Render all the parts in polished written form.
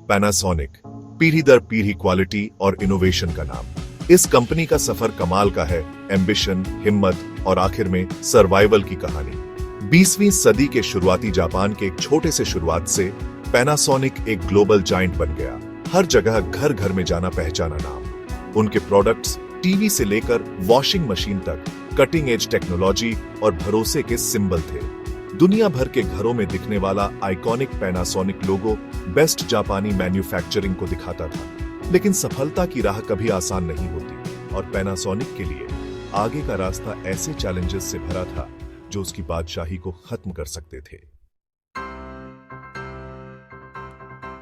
Panasonic, पीढ़ी दर पीढ़ी quality और इनोवेशन का नाम। इस कंपनी का सफर कमाल का है, एम्बिशन, हिम्मत और आखिर में सर्वाइवल की कहानी। 20वीं सदी के शुरुआती जापान के एक छोटे से शुरुआत से पैनासोनिक एक ग्लोबल जायंट बन गया। हर जगह घर घर में जाना पहचाना नाम। उनके प्रोडक्ट्स टीवी से लेकर वॉशिंग मशीन तक कटिंग एज टेक्नोलॉजी और भरोसे के सिंबल थे। दुनिया भर के घरों में दिखने वाला आइकॉनिक पैनासोनिक लोगो बेस्ट जापानी मैन्युफैक्चरिंग को दिखाता था। लेकिन सफलता की राह कभी आसान नहीं होती और पैनासोनिक के लिए आगे का रास्ता ऐसे चैलेंजेस से भरा था जो उसकी बादशाही को खत्म कर सकते थे।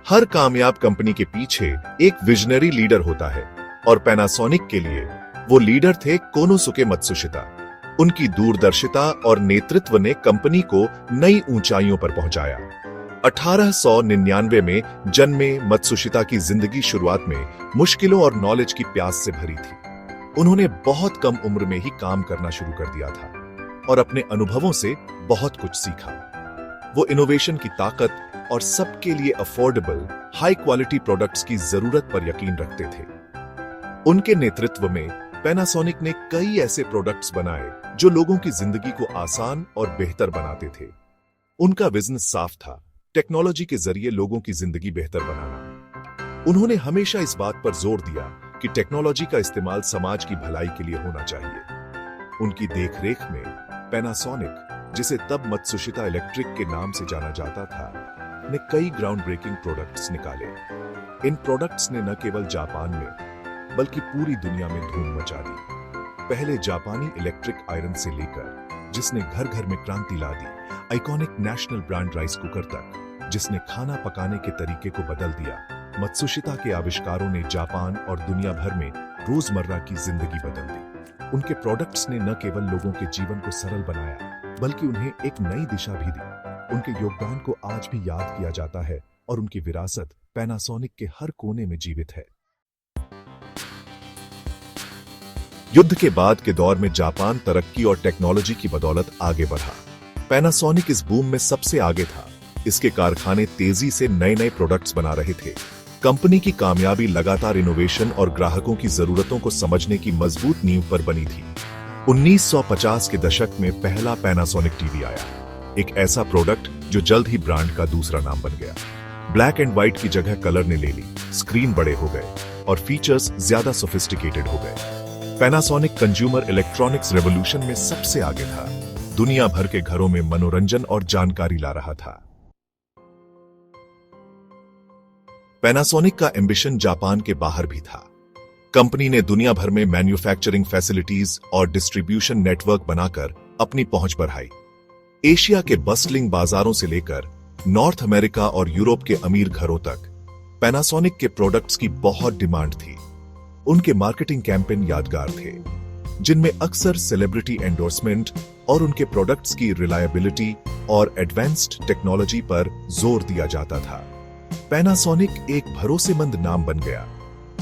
हर कामयाब कंपनी के पीछे एक विजनरी लीडर होता है और पैनासोनिक के लिए वो लीडर थे कोनोसुके मत्सुशिता। उनकी दूरदर्शिता और नेतृत्व ने कंपनी को नई ऊंचाइयों पर पहुंचाया। 1899 में जन्मे मत्सुशिता की जिंदगी शुरुआत में मुश्किलों और नॉलेज की प्यास से भरी थी। उन्होंने बहुत कम उम्र में ही काम करना शुरू कर दिया था और अपने अनुभवों से बहुत कुछ सीखा। वो इनोवेशन की ताकत और सबके लिए अफोर्डेबल, हाई क्वालिटी प्रोडक्ट्स की जरूरत पर यकीन रखते थे। उनके नेतृत्व में पैनासोनिक ने कई ऐसे प्रोडक्ट्स बनाए जो लोगों की जिंदगी को आसान और बेहतर बनाते थे। उनका विजन साफ था, टेक्नोलॉजी के जरिए लोगों की जिंदगी बेहतर बनाना। उन्होंने हमेशा इस बात पर जोर दिया कि टेक्नोलॉजी का इस्तेमाल समाज की भलाई के लिए होना चाहिए। उनकी देखरेख में पैनासोनिक, जिसे तब मत्सुशिता इलेक्ट्रिक के नाम से जाना जाता था, ने कई ग्राउंड ब्रेकिंग प्रोडक्ट्स निकाले। इन प्रोडक्ट्स ने न केवल जापान में बल्कि पूरी दुनिया में धूम मचा दी। पहले जापानी इलेक्ट्रिक आयरन से लेकर जिसने घर घर में क्रांति ला दी, iconic national brand rice cooker तक जिसने खाना पकाने के तरीके को बदल दिया, मत्सुशिता के आविष्कारों ने जापान और दुनिया भर में रोजमर्रा की जिंदगी बदल दी। उनके प्रोडक्ट्स ने न केवल लोगों के जीवन को सरल बनाया बल्कि उन्हें एक नई दिशा भी दी। उनके योगदान को आज भी याद किया जाता है और उनकी विरासत पैनासोनिक के हर कोने में जीवित है। युद्ध के बाद के दौर में जापान तरक्की और टेक्नोलॉजी की बदौलत आगे बढ़ा। पैनासोनिक इस बूम में सबसे आगे था। इसके कारखाने तेजी से नए नए प्रोडक्ट्स बना रहे थे। कंपनी की कामयाबी लगातार इनोवेशन और ग्राहकों की जरूरतों को समझने की मजबूत नींव पर बनी थी। 1950 के दशक में पहला पैनासोनिक टीवी आया, एक ऐसा प्रोडक्ट जो जल्द ही ब्रांड का दूसरा नाम बन गया। ब्लैक एंड व्हाइट की जगह कलर ने ले ली, स्क्रीन बड़े हो गए और फीचर्स ज्यादा सोफिस्टिकेटेड हो गए। पैनासोनिक कंज्यूमर इलेक्ट्रॉनिक्स रेवोल्यूशन में सबसे आगे था। दुनिया भर के घरों में मनोरंजन और जानकारी ला रहा था। पैनासोनिक का एम्बिशन जापान के बाहर भी था। कंपनी ने दुनिया भर में मैन्युफैक्चरिंग फैसिलिटीज और डिस्ट्रीब्यूशन नेटवर्क बनाकर अपनी पहुंच बढ़ाई। एशिया के बस्टलिंग बाजारों से लेकर नॉर्थ अमेरिका और यूरोप के अमीर घरों तक पैनासोनिक के प्रोडक्ट्स की बहुत डिमांड थी। उनके मार्केटिंग कैंपेन यादगार थे, जिनमें अक्सर सेलिब्रिटी एंडोर्समेंट और उनके प्रोडक्ट्स की रिलायबिलिटी और एडवांस्ड टेक्नोलॉजी पर जोर दिया जाता था। पैनासोनिक एक भरोसेमंद नाम बन गया,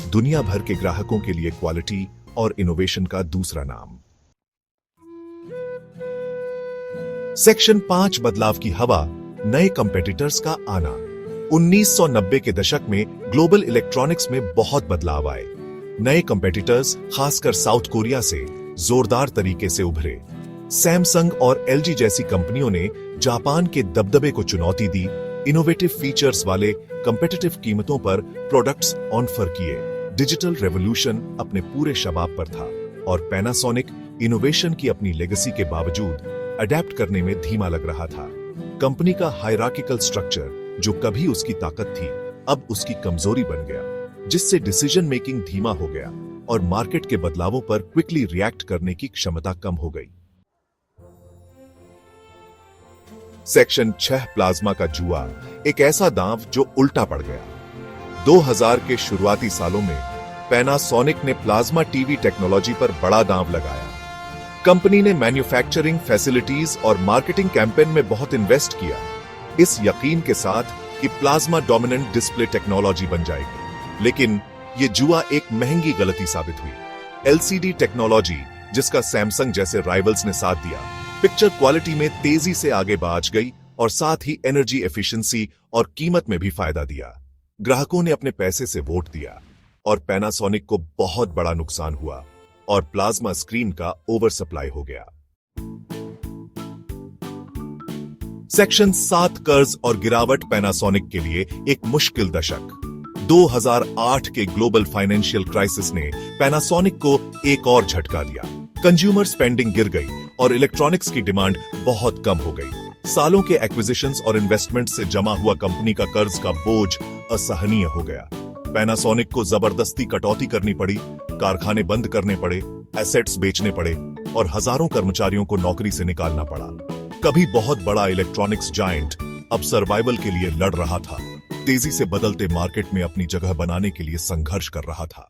दुनिया भर के ग्राहकों के लिए क्वालिटी और इनोवेशन का दूसरा नाम। सेक्शन 5, बदलाव की हवा, नए कंपेटिटर्स का आना। 1990 के दशक में ग्लोबल इलेक्ट्रॉनिक्स में बहुत बदलाव आए। नए कंपेटिटर्स, खासकर साउथ कोरिया से, जोरदार तरीके से उभरे। सैमसंग और एलजी जैसी कंपनियों ने जापान के दबदबे को चुनौती दी, इनोवेटिव फीचर्स वाले कंपेटिटिव कीमतों पर प्रोडक्ट्स ऑफर किए। डिजिटल रेवोल्यूशन अपने पूरे शबाब पर था और पैनासोनिक इनोवेशन की अपनी लेगेसी के बावजूद अडेप्ट करने में धीमा लग रहा था। कंपनी का हायरार्किकल स्ट्रक्चर, जो कभी उसकी ताकत थी, अब उसकी कमजोरी बन गया, जिससे डिसीजन मेकिंग धीमा हो गया और मार्केट के बदलावों पर क्विकली रिएक्ट करने की क्षमता कम हो गई। सेक्शन 6, प्लाज्मा का जुआ, एक ऐसा दांव जो उल्टा पड़ गया। 2000 के शुरुआती सालों में पैनासोनिक ने प्लाज्मा टीवी टेक्नोलॉजी पर बड़ा दांव लगाया। कंपनी ने मैन्युफैक्चरिंग फैसिलिटीज और मार्केटिंग कैंपेन में बहुत इन्वेस्ट किया, इस यकीन के साथ कि प्लाज्मा डोमिनेंट डिस्प्ले टेक्नोलॉजी बन जाएगी। लेकिन यह जुआ एक महंगी गलती साबित हुई। एलसीडी टेक्नोलॉजी, जिसका सैमसंग जैसे राइवल्स ने साथ दिया, पिक्चर क्वालिटी में तेजी से आगे बढ़ गई और साथ ही एनर्जी एफिशिएंसी और कीमत में भी फायदा दिया। ग्राहकों ने अपने पैसे से वोट दिया और पैनासोनिक को बहुत बड़ा नुकसान हुआ और प्लाज्मा स्क्रीन का ओवर सप्लाई हो गया। सेक्शन 7 कर्ज और गिरावट पैनासोनिक के लिए एक मुश्किल दशक। 2008 के ग्लोबल फाइनेंशियल क्राइसिस ने पैनासोनिक को एक और झटका दिया। कंज्यूमर स्पेंडिंग गिर गई और इलेक्ट्रॉनिक्स की डिमांड बहुत कम हो गई। सालों के एक्विजिशंस और इन्वेस्टमेंट से जमा हुआ कंपनी का कर्ज का बोझ असहनीय हो गया। पैनासोनिक को जबरदस्ती कटौती करनी पड़ी, कारखाने बंद करने पड़े, एसेट्स बेचने पड़े और हजारों कर्मचारियों को नौकरी से निकालना पड़ा। कभी बहुत बड़ा इलेक्ट्रॉनिक्स जायंट अब सर्वाइवल के लिए लड़ रहा था, तेजी से बदलते मार्केट में अपनी जगह बनाने के लिए संघर्ष कर रहा था।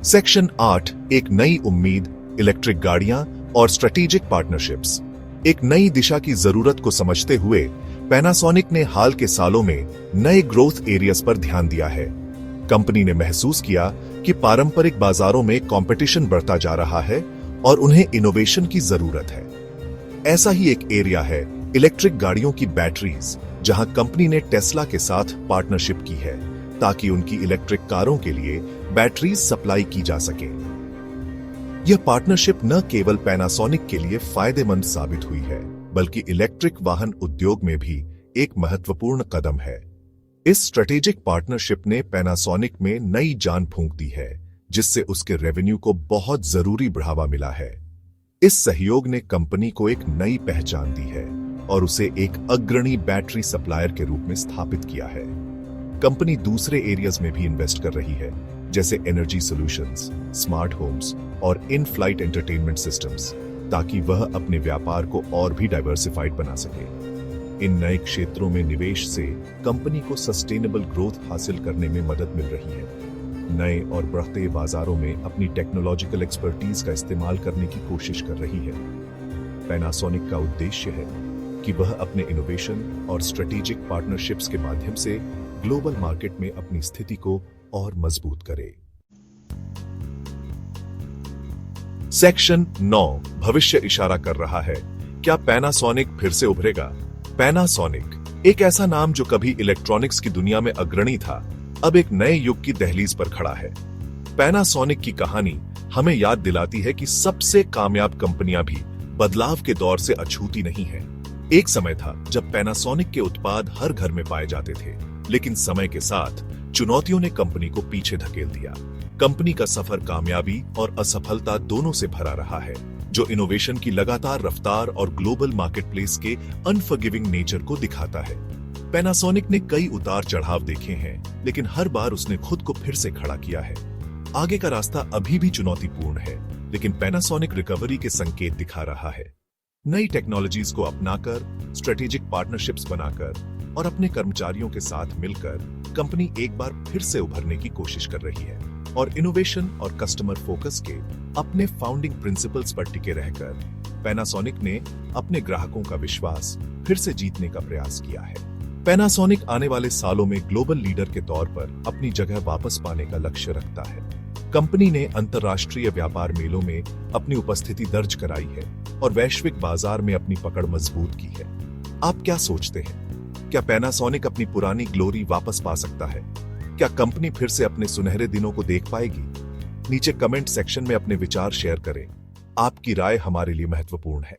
सेक्शन 8 एक नई उम्मीद, इलेक्ट्रिक गाड़ियां और स्ट्रेटेजिक पार्टनरशिप्स। एक नई दिशा की जरूरत को समझते हुए पैनासोनिक ने हाल के सालों में नए ग्रोथ एरियाज पर ध्यान दिया है। कंपनी ने महसूस किया कि पारंपरिक बाजारों में कंपटीशन बढ़ता जा रहा है और उन्हें इनोवेशन की जरूरत है। ऐसा ही एक एरिया है इलेक्ट्रिक गाड़ियों की बैटरीज, जहां कंपनी ने टेस्ला के साथ पार्टनरशिप की है ताकि उनकी इलेक्ट्रिक कारों के लिए बैटरीज सप्लाई की जा सके। यह पार्टनरशिप न केवल पैनासोनिक के लिए फायदेमंद साबित हुई है, बल्कि इलेक्ट्रिक वाहन उद्योग में भी एक महत्वपूर्ण कदम है। इस स्ट्रेटेजिक पार्टनरशिप ने पैनासोनिक में नई जान फूंक दी है, जिससे उसके रेवेन्यू को बहुत जरूरी बढ़ावा मिला है। इस सहयोग ने कंपनी को एक नई पहचान दी है और उसे एक अग्रणी बैटरी सप्लायर के रूप में स्थापित किया है। कंपनी दूसरे एरियाज में भी इन्वेस्ट कर रही है, जैसे एनर्जी सॉल्यूशंस, स्मार्ट होम्स और इन फ्लाइट एंटरटेनमेंट सिस्टम्स, ताकि वह अपने व्यापार को और भी डाइवर्सिफाइड बना सके। इन नए क्षेत्रों में निवेश से कंपनी को सस्टेनेबल ग्रोथ हासिल करने में मदद मिल रही है। नए और बढ़ते बाजारों में अपनी टेक्नोलॉजिकल एक्सपर्टीज का इस्तेमाल करने की कोशिश कर रही है। पैनासोनिक का उद्देश्य है कि वह अपने इनोवेशन और स्ट्रेटेजिक पार्टनरशिप्स के माध्यम से ग्लोबल मार्केट में अपनी स्थिति को और मजबूत करे। सेक्शन 9 भविष्य इशारा कर रहा है। क्या पैनासोनिक फिर से उभरेगा? पैनासोनिक, एक ऐसा नाम जो कभी इलेक्ट्रॉनिक्स की दुनिया में अग्रणी था, अब एक नए युग की दहलीज पर खड़ा है। पैनासोनिक की कहानी हमें याद दिलाती है कि सबसे कामयाब कंपनियां भी बदलाव के दौर से अछूती नहीं हैं। एक समय था जब पैनासोनिक के उत्पाद हर घर में पाए जाते थे, लेकिन समय के साथ चुनौतियों ने कंपनी को पीछे धकेल दिया। कंपनी का सफर कामयाबी और असफलता दोनों से भरा रहा है, जो इनोवेशन की लगातार रफ्तार और ग्लोबल मार्केटप्लेस के अनफॉरगिविंग नेचर को दिखाता है। पैनासोनिक ने कई उतार चढ़ाव देखे हैं, लेकिन हर बार उसने खुद को फिर से खड़ा किया है। आगे का रास्ता अभी भी चुनौतीपूर्ण है, लेकिन पैनासोनिक रिकवरी के संकेत दिखा रहा है। नई टेक्नोलॉजीज को अपनाकर, स्ट्रेटेजिक पार्टनरशिप्स बनाकर और अपने कर्मचारियों के साथ मिलकर कंपनी एक बार फिर से उभरने की कोशिश कर रही है और इनोवेशन और कस्टमर फोकस के अपने फाउंडिंग प्रिंसिपल्स पर टिके रहकर पैनासोनिक ने अपने ग्राहकों का विश्वास फिर से जीतने का प्रयास किया है। पैनासोनिक आने वाले सालों में ग्लोबल लीडर के तौर पर अपनी जगह वापस पाने का लक्ष्य रखता है। कंपनी ने अंतर्राष्ट्रीय व्यापार मेलों में अपनी उपस्थिति दर्ज कराई है और वैश्विक बाजार में अपनी पकड़ मजबूत की है। आप क्या सोचते हैं? क्या पैनासोनिक अपनी पुरानी ग्लोरी वापस पा सकता है? क्या कंपनी फिर से अपने सुनहरे दिनों को देख पाएगी? नीचे कमेंट सेक्शन में अपने विचार शेयर करें। आपकी राय हमारे लिए महत्वपूर्ण है।